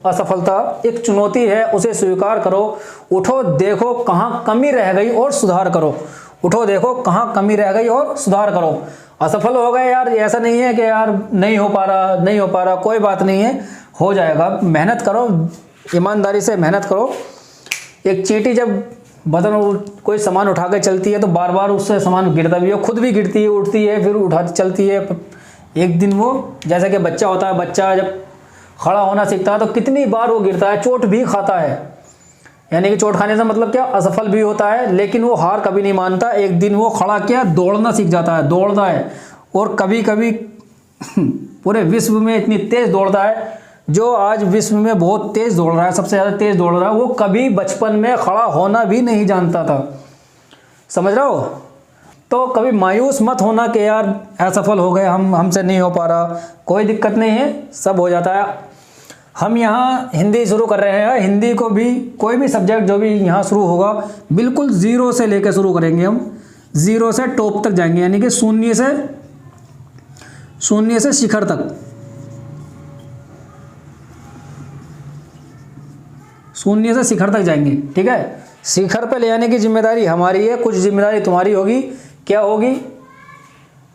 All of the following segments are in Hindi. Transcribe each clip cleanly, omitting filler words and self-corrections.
असफलता एक चुनौती है, उसे स्वीकार करो। उठो देखो कहाँ कमी रह गई और सुधार करो। उठो देखो कहाँ कमी रह गई और सुधार करो। असफल हो गए यार, ऐसा नहीं है कि यार नहीं हो पा रहा, कोई बात नहीं है, हो जाएगा। मेहनत करो, ईमानदारी से मेहनत करो। एक चींटी जब बदन कोई सामान उठा के चलती है तो बार बार उससे सामान गिरता भी है, खुद भी गिरती है, उठती है, फिर उठाती चलती है। एक दिन वो जैसा कि बच्चा होता है, बच्चा जब खड़ा होना सीखता है तो कितनी बार वो गिरता है, चोट भी खाता है। यानी कि चोट खाने से मतलब क्या, असफल भी होता है, लेकिन वो हार कभी नहीं मानता। एक दिन वो खड़ा क्या, दौड़ना सीख जाता है, दौड़ता है। और कभी कभी पूरे विश्व में इतनी तेज दौड़ता है, जो आज विश्व में बहुत तेज दौड़ रहा है, सबसे ज़्यादा तेज दौड़ रहा है, वो कभी बचपन में खड़ा होना भी नहीं जानता था। समझ रहे हो? तो कभी मायूस मत होना कि यार असफल हो गए, हमसे नहीं हो पा रहा। कोई दिक्कत नहीं है, सब हो जाता है। हम यहाँ हिंदी शुरू कर रहे हैं, हिंदी को भी कोई भी सब्जेक्ट जो भी यहाँ शुरू होगा बिल्कुल ज़ीरो से लेकर शुरू करेंगे हम। ज़ीरो से टॉप तक जाएंगे, यानी कि शून्य से शिखर तक, शून्य से शिखर तक जाएंगे। ठीक है, शिखर पे ले जाने की जिम्मेदारी हमारी है, कुछ जिम्मेदारी तुम्हारी होगी। क्या होगी?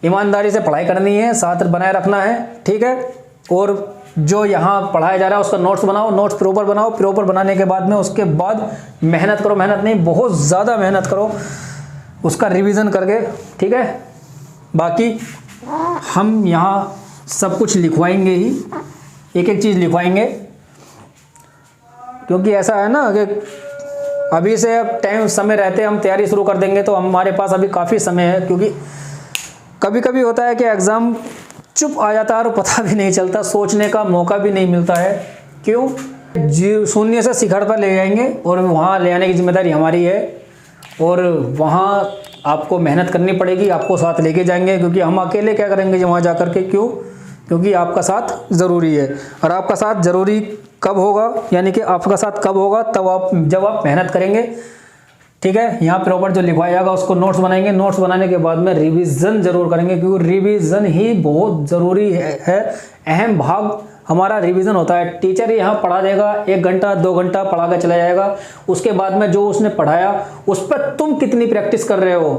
ईमानदारी से पढ़ाई करनी है, साथ बनाए रखना है। ठीक है, और जो यहाँ पढ़ाया जा रहा है उसका नोट्स बनाओ, नोट्स प्रॉपर बनाओ। प्रॉपर बनाने के बाद में उसके बाद मेहनत करो, मेहनत नहीं बहुत ज़्यादा मेहनत करो उसका रिवीजन करके। ठीक है, बाकी हम यहाँ सब कुछ लिखवाएंगे ही, एक एक चीज़ लिखवाएंगे, क्योंकि ऐसा है ना कि अभी से अब टाइम समय रहते हम तैयारी शुरू कर देंगे तो हमारे पास अभी काफ़ी समय है। क्योंकि कभी कभी होता है कि एग्ज़ाम चुप आ जाता है और पता भी नहीं चलता, सोचने का मौका भी नहीं मिलता है। क्यों? शून्य से शिखर पर ले जाएंगे और वहाँ ले जाने की जिम्मेदारी हमारी है, और वहाँ आपको मेहनत करनी पड़ेगी, आपको साथ लेके जाएंगे। क्योंकि हम अकेले क्या करेंगे वहाँ जा कर के? क्यों? क्योंकि आपका साथ ज़रूरी है। और आपका साथ ज़रूरी कब होगा, यानी कि आपका साथ कब होगा? तब जब आप मेहनत करेंगे। ठीक है, यहाँ प्रॉपर जो लिखवाया जाएगा उसको नोट्स बनाएंगे। नोट्स बनाने के बाद में रिवीजन जरूर करेंगे, क्योंकि रिवीजन ही बहुत ज़रूरी है। अहम भाग हमारा रिवीजन होता है। टीचर यहाँ पढ़ा देगा, 1 घंटा 2 घंटा पढ़ा कर चला जाएगा, उसके बाद में जो उसने पढ़ाया उस पर तुम कितनी प्रैक्टिस कर रहे हो,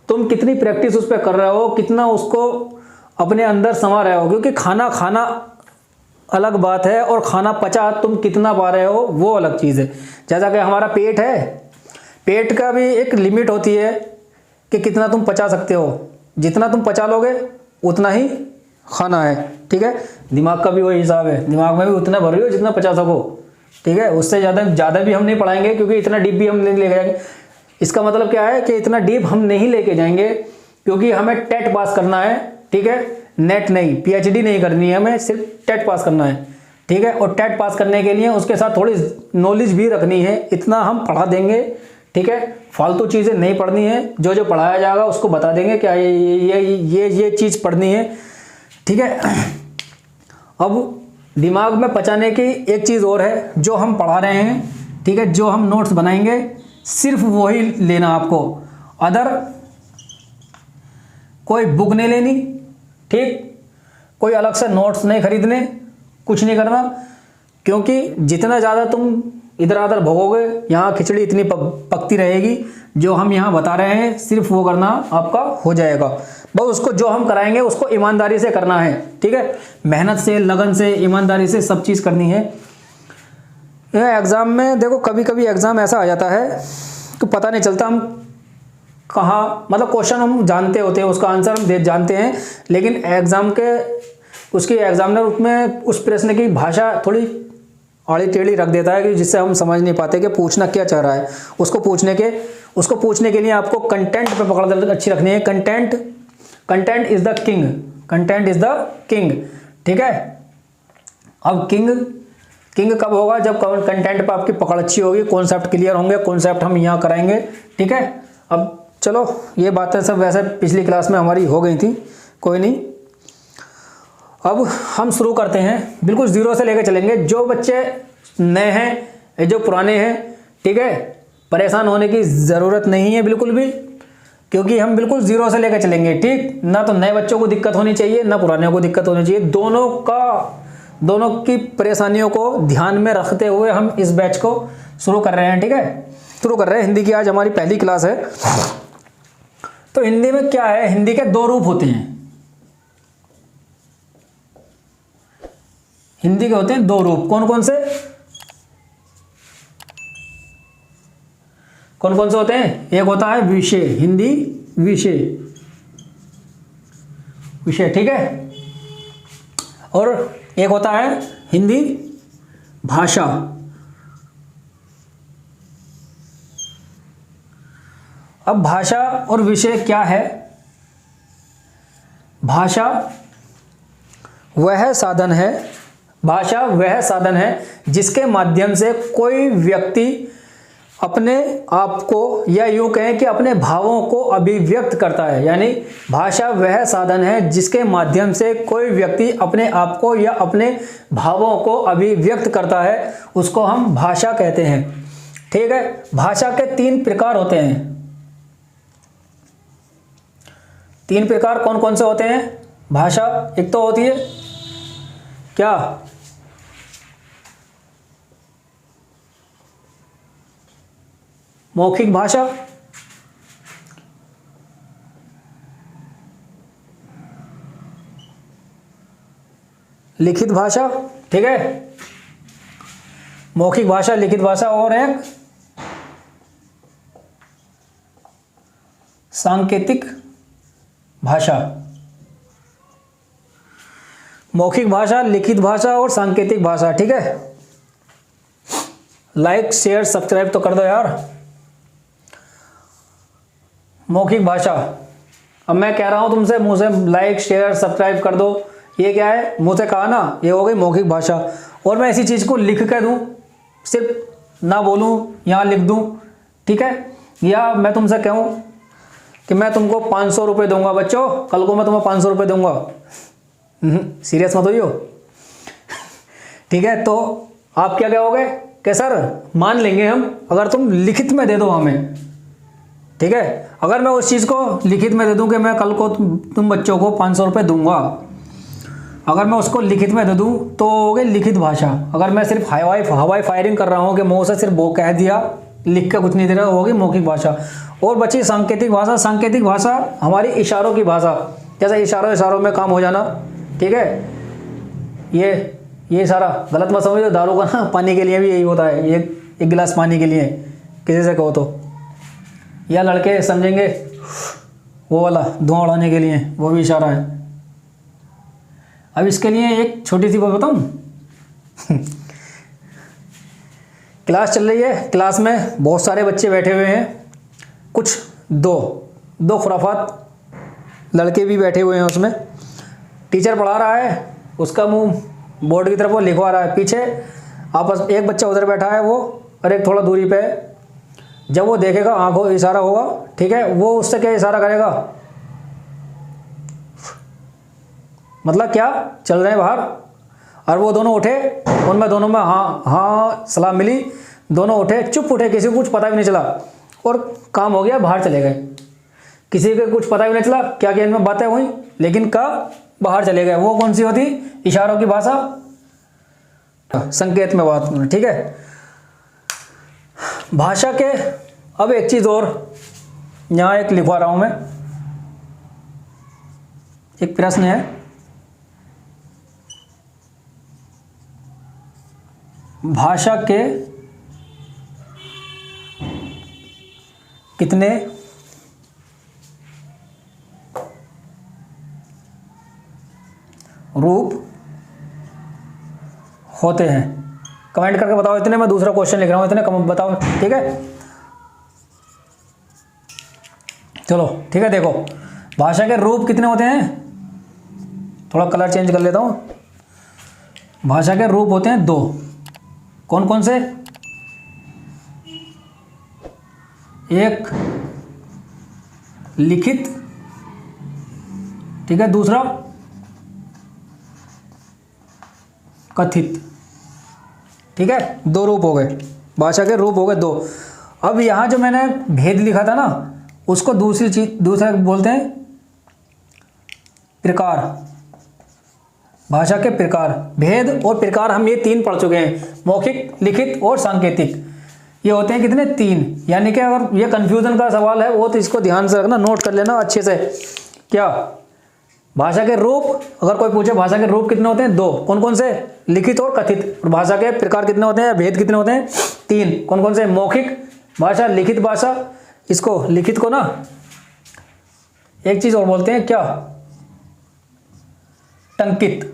तुम कितनी प्रैक्टिस उस पर कर रहे हो, कितना उसको अपने अंदर समा रहे हो। क्योंकि खाना अलग बात है और खाना पचा तुम कितना पा रहे हो वो अलग चीज़ है। जैसा कि हमारा पेट है, पेट का भी एक लिमिट होती है कि कितना तुम पचा सकते हो। जितना तुम पचा लोगे उतना ही खाना है। ठीक है, दिमाग का भी वही हिसाब है, दिमाग में भी उतना भर रही हो जितना पचा सको। ठीक है, उससे ज़्यादा भी हम नहीं पढ़ाएंगे, क्योंकि इतना डीप भी हम नहीं लेके जाएंगे। इसका मतलब क्या है कि इतना डीप हम नहीं लेके जाएंगे, क्योंकि हमें टेट पास करना है। ठीक है, नेट नहीं, पीएचडी नहीं करनी है, हमें सिर्फ टेट पास करना है। ठीक है, और टेट पास करने के लिए उसके साथ थोड़ी नॉलेज भी रखनी है, इतना हम पढ़ा देंगे। ठीक है, फालतू चीज़ें नहीं पढ़नी है, जो पढ़ाया जाएगा उसको बता देंगे क्या ये चीज़ पढ़नी है। ठीक है, अब दिमाग में पचाने की एक चीज़ और है जो हम पढ़ा रहे हैं। ठीक है, जो हम नोट्स बनाएंगे सिर्फ वही लेना आपको, अदर कोई बुक नहीं लेनी। ठीक, कोई अलग से नोट्स नहीं खरीदने, कुछ नहीं करना, क्योंकि जितना ज़्यादा तुम इधर उधर भोगोगे यहाँ खिचड़ी इतनी पकती रहेगी। जो हम यहाँ बता रहे हैं सिर्फ वो करना आपका हो जाएगा। बस उसको जो हम कराएंगे उसको ईमानदारी से करना है। ठीक है, मेहनत से, लगन से, ईमानदारी से सब चीज़ करनी है। यह एग्ज़ाम में देखो, कभी कभी एग्ज़ाम ऐसा आ जाता है तो पता नहीं चलता हम कहाँ, मतलब क्वेश्चन हम जानते होते हैं, उसका आंसर हम जानते हैं, लेकिन एग्ज़ाम के उसकी एग्जामिनर उसमें उस प्रश्न की भाषा थोड़ी आड़ी टेढ़ी रख देता है, कि जिससे हम समझ नहीं पाते कि पूछना क्या चाह रहा है। उसको पूछने के लिए आपको कंटेंट पे पकड़ अच्छी रखनी है। Content is the king, content is the king. ठीक है, अब किंग कब होगा? जब कंटेंट पे आपकी पकड़ अच्छी होगी, कॉन्सेप्ट क्लियर होंगे, कॉन्सेप्ट हम यहाँ कराएंगे। ठीक है, अब चलो ये बातें सब वैसे पिछली क्लास में हमारी हो गई थी, कोई नहीं। अब हम शुरू करते हैं, बिल्कुल ज़ीरो से लेकर चलेंगे। जो बच्चे नए हैं, जो पुराने हैं, ठीक है, परेशान होने की ज़रूरत नहीं है बिल्कुल भी, क्योंकि हम बिल्कुल ज़ीरो से लेकर चलेंगे। ठीक, ना तो नए बच्चों को दिक्कत होनी चाहिए, ना पुराने को दिक्कत होनी चाहिए। दोनों की परेशानियों को ध्यान में रखते हुए हम इस बैच को शुरू कर रहे हैं। ठीक है, शुरू कर रहे हैं। हिंदी की आज हमारी पहली क्लास है। तो हिंदी में क्या है, हिंदी के दो रूप होते हैं। हिंदी के होते हैं दो रूप। कौन कौन से होते हैं? एक होता है विषय, हिंदी विषय, ठीक है, और एक होता है हिंदी भाषा। अब भाषा और विषय क्या है? भाषा वह साधन है, भाषा वह साधन है जिसके माध्यम से कोई व्यक्ति अपने आप को, या यूं कहें कि अपने भावों को अभिव्यक्त करता है। यानी भाषा वह साधन है जिसके माध्यम से कोई व्यक्ति अपने आप को या अपने भावों को अभिव्यक्त करता है, उसको हम भाषा कहते हैं। ठीक है, भाषा के 3 प्रकार होते हैं। 3 प्रकार कौन कौन से होते हैं? भाषा एक तो होती है क्या? मौखिक भाषा, लिखित भाषा। ठीक है, मौखिक भाषा, लिखित भाषा, और एक सांकेतिक भाषा। मौखिक भाषा, लिखित भाषा और सांकेतिक भाषा। ठीक है, लाइक शेयर सब्सक्राइब तो कर दो यार। मौखिक भाषा, अब मैं कह रहा हूं तुमसे, मुंह से लाइक शेयर सब्सक्राइब कर दो, ये क्या है? मुंह से कहा ना, ये हो गई मौखिक भाषा। और मैं इसी चीज़ को लिख के दूं, सिर्फ ना बोलूं, यहाँ लिख दूं, ठीक है? या मैं तुमसे कहूं कि मैं तुमको 500 रुपये दूंगा बच्चों, कल को मैं तुम्हें 500 रुपये दूंगा, सीरियस मत होइयो। ठीक है, तो आप क्या कहोगे कि सर मान लेंगे हम अगर तुम लिखित में दे दो हमें। ठीक है, अगर मैं उस चीज़ को लिखित में दे दूं कि मैं कल को तुम बच्चों को 500 रुपये दूंगा, अगर मैं उसको लिखित में दे दूं तो हो गई लिखित भाषा। अगर मैं सिर्फ हवाई फायरिंग कर रहा हूं कि मुंह से सिर्फ वो कह दिया, लिख के कुछ नहीं दे रहा, होगी मौखिक भाषा। और बची सांकेतिक भाषा। सांकेतिक भाषा हमारी इशारों की भाषा, जैसे इशारों में काम हो जाना। ठीक है, ये सारा गलत मत समझो, दारू का ना पानी के लिए भी यही होता है, एक गिलास पानी के लिए किसी से कहो तो, या लड़के समझेंगे वो वाला धुआं उड़ाने के लिए, वो भी इशारा है। अब इसके लिए एक छोटी सी बात बताऊं। क्लास चल रही है, क्लास में बहुत सारे बच्चे बैठे हुए हैं, कुछ दो खुराफात लड़के भी बैठे हुए हैं उसमें। टीचर पढ़ा रहा है, उसका मुंह बोर्ड की तरफ वो लिखवा रहा है, पीछे आपस एक बच्चा उधर बैठा है वो, और एक थोड़ा दूरी पे है। जब वो देखेगा, आंखों इशारा होगा, ठीक है, वो उससे क्या इशारा करेगा? मतलब क्या, चल रहे हैं बाहर, और वो दोनों उठे, उनमें दोनों में हाँ सलाम मिली, दोनों उठे, चुप उठे, किसी को कुछ पता भी नहीं चला, और काम हो गया, बाहर चले गए। किसी को कुछ पता भी नहीं चला क्या क्या इनमें बातें हुई, लेकिन कब बाहर चले गए। वो कौन सी होती? इशारों की भाषा, संकेत में बात। ठीक है, भाषा के अब एक चीज और यहां एक लिखवा रहा हूं मैं, एक प्रश्न है, भाषा के कितने रूप होते हैं? कमेंट करके बताओ। इतने मैं दूसरा क्वेश्चन लिख रहा हूं, इतने कम बताओ। ठीक है, चलो ठीक है, देखो भाषा के रूप कितने होते हैं, थोड़ा कलर चेंज कर लेता हूं। भाषा के रूप होते हैं 2। कौन कौन से? एक लिखित, ठीक है, दूसरा कथित। ठीक है, 2 रूप हो गए, भाषा के रूप हो गए 2। अब यहां जो मैंने भेद लिखा था ना, उसको दूसरा बोलते हैं प्रकार। भाषा के प्रकार, भेद और प्रकार हम ये 3 पढ़ चुके हैं, मौखिक, लिखित और सांकेतिक। ये होते हैं कितने? 3। यानी कि अगर ये कन्फ्यूजन का सवाल है वो तो इसको ध्यान से रखना, नोट कर लेना अच्छे से। क्या? भाषा के रूप, अगर कोई पूछे भाषा के रूप कितने होते हैं? 2। कौन कौन से? लिखित और कथित। और भाषा के प्रकार कितने होते हैं? भेद कितने होते हैं? 3। कौन कौन से? मौखिक भाषा, लिखित भाषा। इसको लिखित को ना एक चीज और बोलते हैं, क्या? टंकित।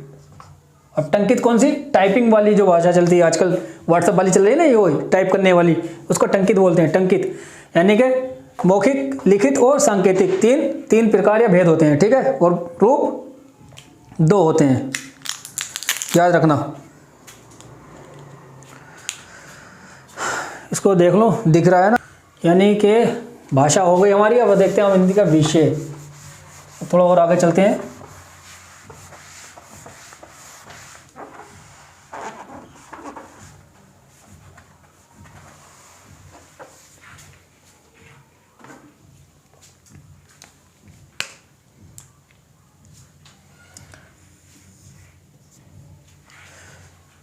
अब टंकित कौन सी? टाइपिंग वाली जो भाषा चलती है आजकल, व्हाट्सएप वाली चल रही है ना, ये वही टाइप करने वाली, उसको टंकित बोलते हैं। टंकित यानी कि मौखिक, लिखित और सांकेतिक, 3 प्रकार या भेद होते हैं, ठीक है। और रूप 2 होते हैं, याद रखना। इसको देख लो, दिख रहा है ना। यानी कि भाषा हो गई हमारी। अब देखते हैं हम हिंदी का विषय, थोड़ा और आगे चलते हैं।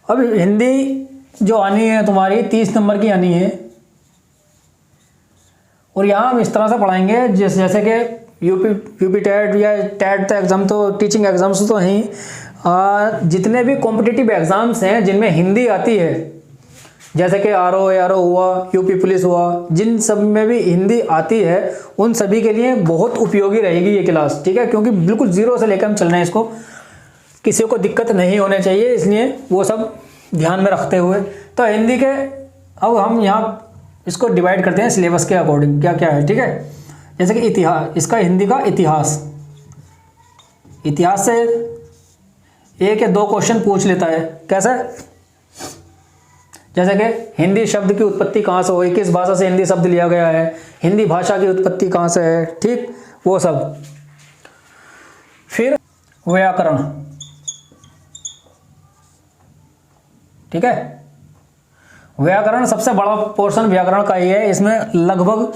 अब हिंदी जो आनी है तुम्हारी 30 नंबर की आनी है, और यहाँ हम इस तरह से पढ़ाएंगे जैसे कि यूपी टेट या टेट एग्ज़ाम, तो टीचिंग एग्ज़ाम्स तो हैं, जितने भी कॉम्पिटिटिव एग्ज़ाम्स हैं जिनमें हिंदी आती है, जैसे कि आरओ हुआ, यूपी पुलिस हुआ, जिन सब में भी हिंदी आती है उन सभी के लिए बहुत उपयोगी रहेगी ये क्लास, ठीक है। क्योंकि बिल्कुल ज़ीरो से लेकर हम चल रहे हैं इसको, किसी को दिक्कत नहीं होने चाहिए, इसलिए वो सब ध्यान में रखते हुए। तो हिंदी के अब हम यहाँ इसको डिवाइड करते हैं सिलेबस के अकॉर्डिंग, क्या क्या है, ठीक है। जैसे कि इतिहास, इसका हिंदी का इतिहास, इतिहास से 1 या 2 क्वेश्चन पूछ लेता है। कैसे? जैसे कि हिंदी शब्द की उत्पत्ति कहाँ से हुई, किस भाषा से हिंदी शब्द लिया गया है, हिंदी भाषा की उत्पत्ति कहाँ से है, ठीक, वो सब। फिर व्याकरण, ठीक है। व्याकरण सबसे बड़ा पोर्शन व्याकरण का ही है। इसमें लगभग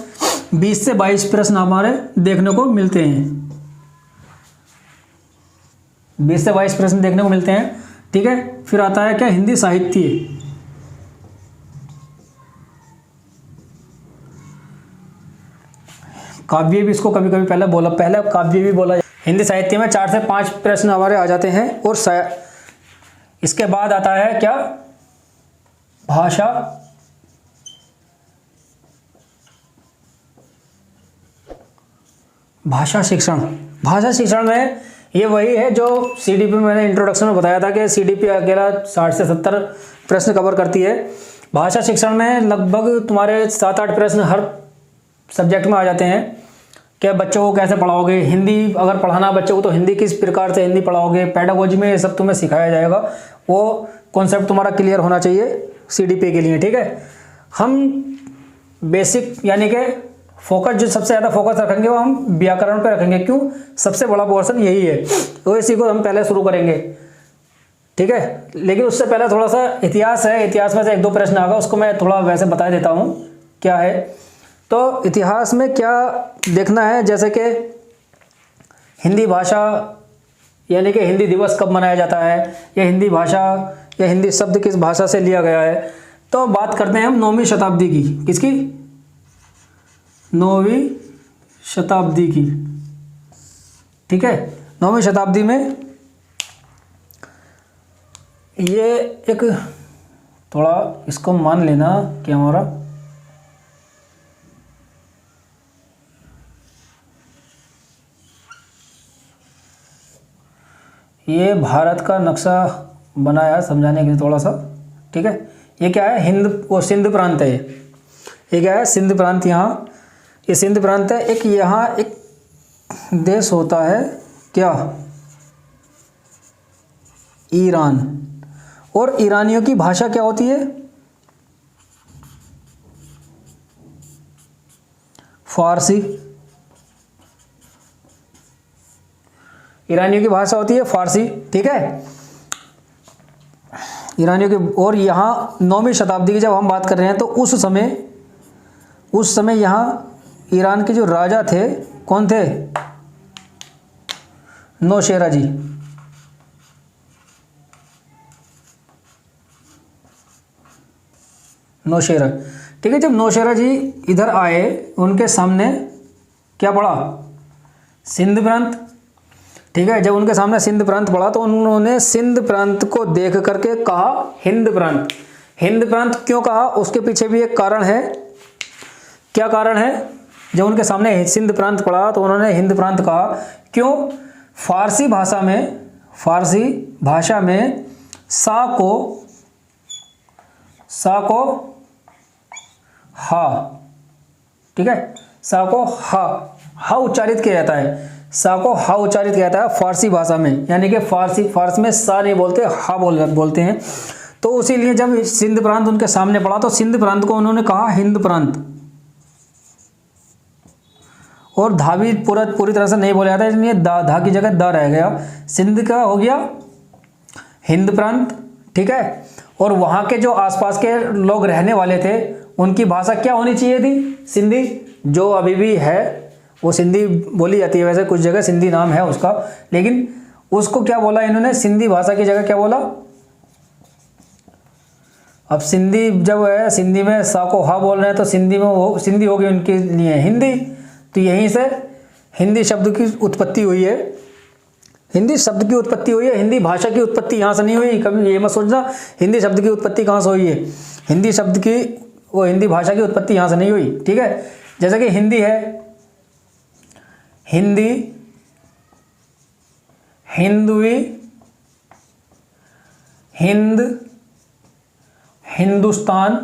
20 से 22 प्रश्न हमारे देखने को मिलते हैं, 20 से 22 प्रश्न देखने को मिलते हैं, ठीक है। फिर आता है क्या? हिंदी साहित्य, काव्य भी इसको कभी कभी पहले काव्य भी बोला। हिंदी साहित्य में 4 से 5 प्रश्न हमारे आ जाते हैं। और इसके बाद आता है क्या? भाषा, भाषा शिक्षण। भाषा शिक्षण में ये वही है जो सीडीपी में मैंने इंट्रोडक्शन में बताया था कि सीडीपी अकेला 60 से 70 प्रश्न कवर करती है। भाषा शिक्षण में लगभग तुम्हारे 7-8 प्रश्न हर सब्जेक्ट में आ जाते हैं कि बच्चों को कैसे पढ़ाओगे, हिंदी अगर पढ़ाना बच्चों को तो हिंदी किस प्रकार से हिंदी पढ़ाओगे, पेडागोजी में ये सब तुम्हें सिखाया जाएगा। वो कॉन्सेप्ट तुम्हारा क्लियर होना चाहिए सीडीपी के लिए, ठीक है। हम बेसिक यानी कि फोकस, जो सबसे ज़्यादा फोकस रखेंगे वो हम व्याकरण पे रखेंगे। क्यों? सबसे बड़ा पोर्शन यही है, तो इसी को हम पहले शुरू करेंगे, ठीक है। लेकिन उससे पहले थोड़ा सा इतिहास है, इतिहास में से 1-2 प्रश्न आ गए, उसको मैं थोड़ा वैसे बता देता हूँ क्या है। तो इतिहास में क्या देखना है, जैसे कि हिंदी भाषा यानी कि हिंदी दिवस कब मनाया जाता है, या हिंदी भाषा या हिंदी शब्द किस भाषा से लिया गया है। तो बात करते हैं हम 9वीं शताब्दी की। किसकी? 9वीं शताब्दी की, ठीक है। 9वीं शताब्दी में ये एक, थोड़ा इसको मान लेना कि हमारा ये भारत का नक्शा बनाया समझाने के लिए थोड़ा सा, ठीक है। ये क्या है? सिंध प्रांत है। ये क्या है? सिंध प्रांत। यहाँ ये सिंध प्रांत है। एक यहाँ एक देश होता है क्या? ईरान। और ईरानियों की भाषा क्या होती है? फारसी। ईरानियों की भाषा होती है फारसी, ठीक है। ईरानियों की, और यहाँ 9वीं शताब्दी की जब हम बात कर रहे हैं तो उस समय यहाँ ईरान के जो राजा थे, कौन थे? नौशेरा जी, नौशेरा। ठीक है, जब नौशेरा जी इधर आए उनके सामने क्या पड़ा, सिंध प्रांत। ठीक है, जब उनके सामने सिंध प्रांत पड़ा तो उन्होंने सिंध प्रांत को देख करके कहा हिंद प्रांत। हिंद प्रांत क्यों कहा, उसके पीछे भी एक कारण है। क्या कारण है, जब उनके सामने सिंध प्रांत पड़ा तो उन्होंने हिंद प्रांत कहा, क्यों, फारसी भाषा में सा को हा, ठीक है, सा को हा उच्चारित किया जाता है, सा को हा उच्चारित किया जाता है फारसी भाषा में, यानी कि फारस में सा नहीं बोलते, हा बोलते हैं। तो उसीलिए जब सिंध प्रांत उनके सामने पड़ा तो सिंध प्रांत को उन्होंने कहा हिंद प्रांत। और धा भी पूरी तरह से नहीं बोला जाता, इसलिए धा की जगह दा रह गया, सिंध का हो गया हिंद प्रांत। ठीक है, और वहाँ के जो आसपास के लोग रहने वाले थे उनकी भाषा क्या होनी चाहिए थी, सिंधी, जो अभी भी है वो सिंधी बोली जाती है। वैसे कुछ जगह सिंधी नाम है उसका, लेकिन उसको क्या बोला इन्होंने, सिंधी भाषा की जगह क्या बोला। अब सिंधी जब है, सिंधी में सा को हा बोल रहे हैं तो सिंधी में वो सिंधी होगी उनके लिए हिंदी। तो यहीं से हिंदी शब्द की उत्पत्ति हुई है, हिंदी शब्द की उत्पत्ति हुई है। हिंदी भाषा की उत्पत्ति यहाँ से नहीं हुई, कभी ये मत सोचना हिंदी शब्द की उत्पत्ति कहाँ से हुई है। हिंदी शब्द की, वो हिंदी भाषा की उत्पत्ति यहाँ से नहीं हुई। ठीक है, जैसे कि हिंदी है, हिंदी, हिंदवी, हिंद, हिंदुस्तान।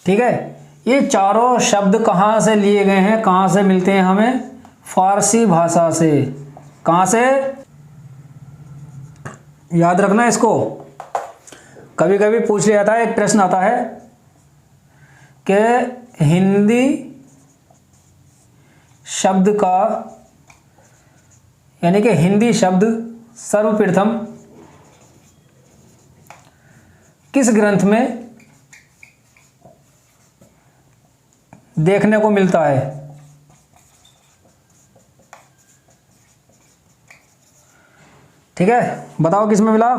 ठीक है, ये चारों शब्द कहाँ से लिए गए हैं, कहाँ से मिलते हैं हमें, फारसी भाषा से। कहाँ से, याद रखना इसको, कभी कभी पूछ लिया जाता है, एक प्रश्न आता है कि हिंदी शब्द का, यानी कि हिंदी शब्द सर्वप्रथम किस ग्रंथ में देखने को मिलता है। ठीक है, बताओ किस में मिला।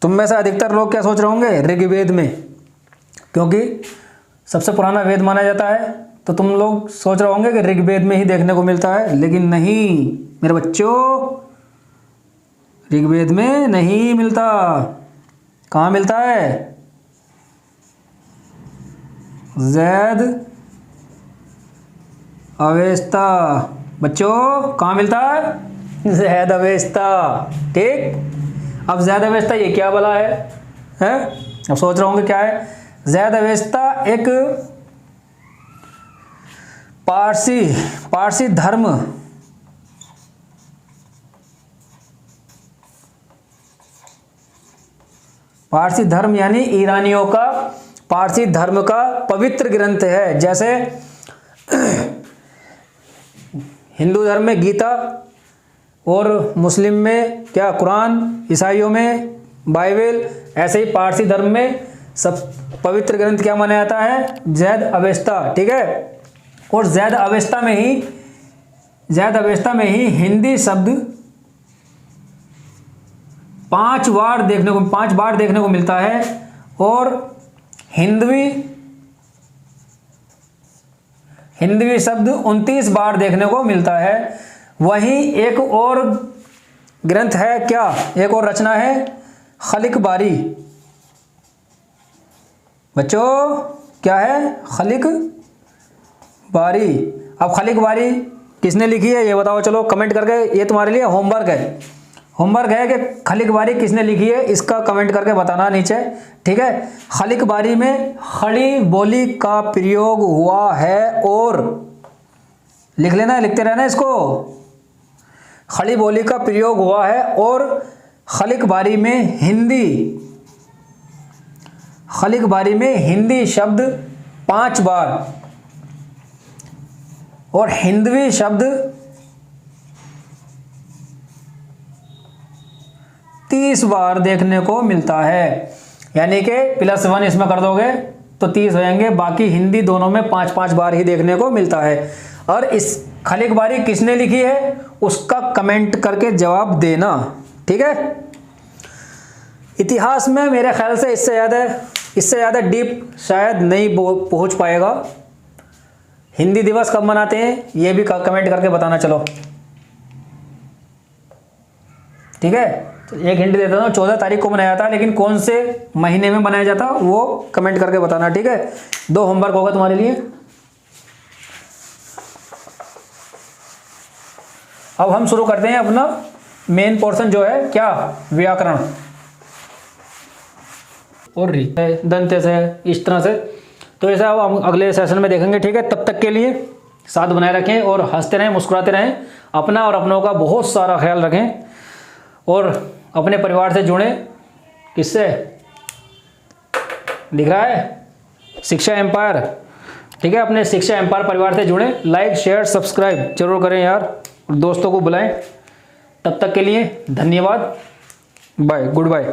तुम में से अधिकतर लोग क्या सोच रहे होंगे, ऋग्वेद में, क्योंकि सबसे पुराना वेद माना जाता है। तो तुम लोग सोच रहे होंगे कि ऋग्वेद में ही देखने को मिलता है, लेकिन नहीं मेरे बच्चों, ऋग्वेद में नहीं मिलता। कहाँ मिलता है, ज़ैद अवेस्ता। बच्चों कहाँ मिलता है, ज़ैद अवेस्ता। ठीक, अब ज़ैद अवेस्ता ये क्या भला है, अब सोच रहे होंगे क्या है। ज़ैद अवेस्ता एक पारसी धर्म, पारसी धर्म यानी ईरानियों का पारसी धर्म का पवित्र ग्रंथ है। जैसे हिंदू धर्म में गीता और मुस्लिम में क्या कुरान, ईसाइयों में बाइबल, ऐसे ही पारसी धर्म में सब पवित्र ग्रंथ क्या माना जाता है, ज़ैद अवेस्ता। ठीक है, और ज़ैद अवेस्ता में ही हिंदी शब्द 5 बार देखने को मिलता है, और हिंदवी शब्द 29 बार देखने को मिलता है। वहीं एक और ग्रंथ है, क्या, एक और रचना है खलिक बारी। बच्चों क्या है, खलिक बारी। अब खलिक बारी किसने लिखी है ये बताओ, चलो कमेंट करके, ये तुम्हारे लिए होमवर्क है कि खलिक बारी किसने लिखी है, इसका कमेंट करके बताना नीचे। ठीक है, खलिक बारी में खड़ी बोली का प्रयोग हुआ है, और लिख लेना, लिखते रहना इसको, खड़ी बोली का प्रयोग हुआ है। और खलिक बारी में हिंदी शब्द 5 बार और हिंदवी शब्द 30 बार देखने को मिलता है। यानी कि +1 इसमें कर दोगे तो 30 हो जाएंगे, बाकी हिंदी दोनों में 5-5 बार ही देखने को मिलता है। और इस खलिक बारी किसने लिखी है उसका कमेंट करके जवाब देना। ठीक है, इतिहास में मेरे ख्याल से इससे ज़्यादा डीप शायद नहीं पहुंच पाएगा। हिंदी दिवस कब मनाते हैं ये भी कमेंट करके बताना। चलो ठीक है, तो एक हिंट देता हूँ, 14 तारीख को मनाया था, लेकिन कौन से महीने में मनाया जाता वो कमेंट करके बताना। ठीक है, 2 होमवर्क होगा तुम्हारे लिए। अब हम शुरू करते हैं अपना मेन पोर्शन जो है क्या, व्याकरण और दंत से इस तरह से। तो ऐसा अब हम अगले सेशन में देखेंगे। ठीक है, तब तक के लिए साथ बनाए रखें और हंसते रहें, मुस्कुराते रहें, अपना और अपनों का बहुत सारा ख्याल रखें और अपने परिवार से जुड़ें। किससे दिख रहा है, शिक्षा एम्पायर। ठीक है, अपने शिक्षा एम्पायर परिवार से जुड़ें। लाइक शेयर सब्सक्राइब जरूर करें यार, और दोस्तों को बुलाएं। तब तक के लिए धन्यवाद, बाय, गुड बाय।